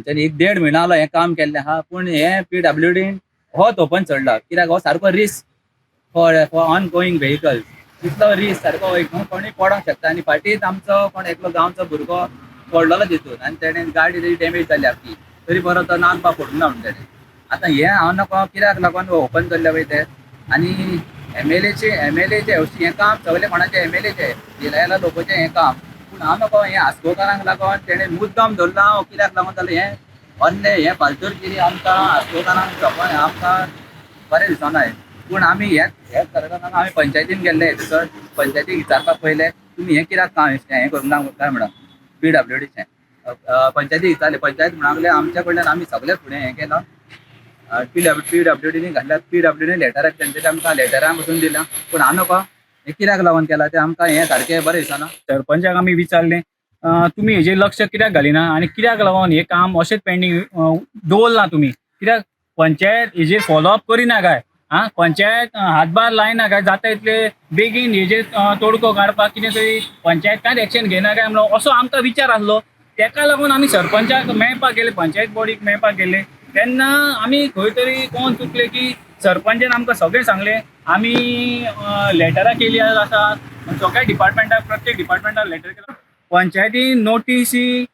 तेंच्यांनी 1-1.5 म्हयनो जालो हें काम केल्लें आहा, पूण हें PWD होच ओपन सोडला. कित्याक हो सारको risk for on going vehicles. इतलो रिस्क सारको कोणूय पडोंक शकता आनी फाटींच आमचो कोण एकलो गांवचो भुरगो पडलोलो तितून आनी तेणें गाडी तेजी डॅमेज जाली आख्खी. तरी बरो तो नानपा पडूंक ना म्हण तेणें. आतां हें हांव नको कित्याक लागून ओपन केल्लें पळय तें. आनी एमएलएचें हरशीं हें काम सगळें कोणाचें एमएलएचें इलायला लोकांचें हें काम. पूण हांव नको हें आस्कोकारांक लागोन तेणें मुद्दाम धरलां हो कित्याक लागोन जाल्यार हें अन्य हें फालतूरगिरी आमकां आस्कोकारांक सगळें आमकां बरें दिसना. पूण आमी हेच कारणान आमी पंचायतीन गेल्ले थंयसर पंचायतीक विचारपाक पयलें तुमी हें कित्याक काम हें करूंक ना काय म्हणोन PWDचें. पंचायतीक विचारलें, पंचायत म्हणूंक लागली आमच्या कडल्यान आमी सगळे फुडें हें केलां. PWDनी घातल्यात, PWDनी लेटर तेंचे आमकां लेटरां बसून दिलां. पूण हांव नको हें कित्याक लागोन केलां तें आमकां हें सारकें बरें दिसना. सरपंचाक आमी विचारलें तुमी हेजेर लक्ष कित्याक घालिना आनी कित्याक लागोन हें काम अशेंच पेंडींग दवरलां तुमी, कित्याक पंचायत हेजेर फॉलोअप करिना काय. पंचायत हातभार लायना काय, जाता इतले बेगीन हेजेर तोडगो काडपाक कितें तरी पंचायत कांयच एक्शन घेना काय म्हणून असो आमकां विचार आसलो. तेका लागून आमी सरपंचाक मेळपाक गेले, पंचायत बॉडीक मेळपाक गेले. तेन्ना आमी खंय तरी कोण चुकले की सरपंचान आमकां सगळें सांगलें आमी लेटरां केली आसा सगळ्या डिपार्टमेंटाक, प्रत्येक डिपार्टमेंटाक लेटर केला. पंचायतीन नोटीसी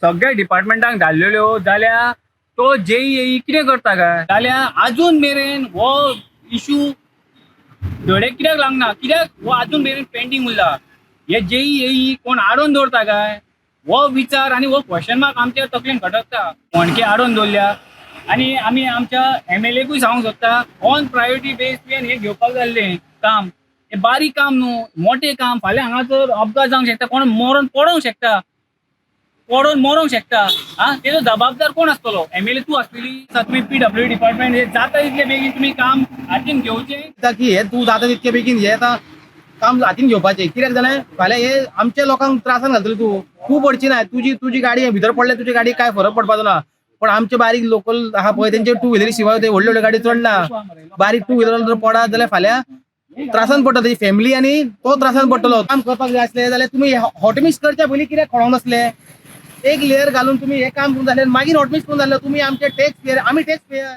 सगळ्या डिपार्टमेंटाक धाडलेल्यो जाल्यार तो JEE कितें करता काय जाल्यार आजून मेरेन हो इशू धडेक कित्याक लागना, कित्याक हो आजून मेरेन पेंडींग उरला. हे JEE कोण आडोवन दवरता काय हो विचार आनी हो क्वेश्चन मार्क आमच्या तकलेन खटकता. कोणके आडोवन दवरल्या आनी आमी आमच्या MLAकूय सांगूंक सोदता ऑन प्रायोरिटी बेस तुवें हें घेवपाक जाल्लें काम. हें बारीक काम न्हू, मोटें काम. फाल्यां हांगा जर अपघात जावंक शकता, कोण मरोन पडोंक शकता, पडोन मरोंक शकता. तेजो जबाबदार कोण आसतलो? MLA तूं आसतली. तुमी PWD डिपार्टमेंट हे जाता तितले बेगीन तुमी काम हातीन घेवचें. की हे तूं जाता तितके बेगीन हे आतां काम हातीन घेवपाचें. कित्याक जाल्यार फाल्यां हे आमच्या लोकांक त्रासान घालतले. तूं पडची ना, तुजी गाडी भितर पडल्यार तुजी गाडी काय फरक पडपाचो ना. पण आमचे बारीक लोकल आहा पळय तेंचे टू व्हिलरी शिवाय ते व्हडल्यो गाडी चडना. बारीक टू व्हिलर जर पडत जाल्यार फाल्यां त्रासान पडटा तेजी फॅमिली आनी तो त्रासान पडटलो. काम करपाक जाय आसलें जाल्यार तुमी हॉट मिक्स करच्या पयलीं कित्याक खळोंक नासलें. एक लेयर घालून तुमी हें काम करून जाल्यार मागीर हॉट मिक्स करून जाल्यार तुमी आमचे टॅक्स पेयर, आमी टॅक्स पेयर.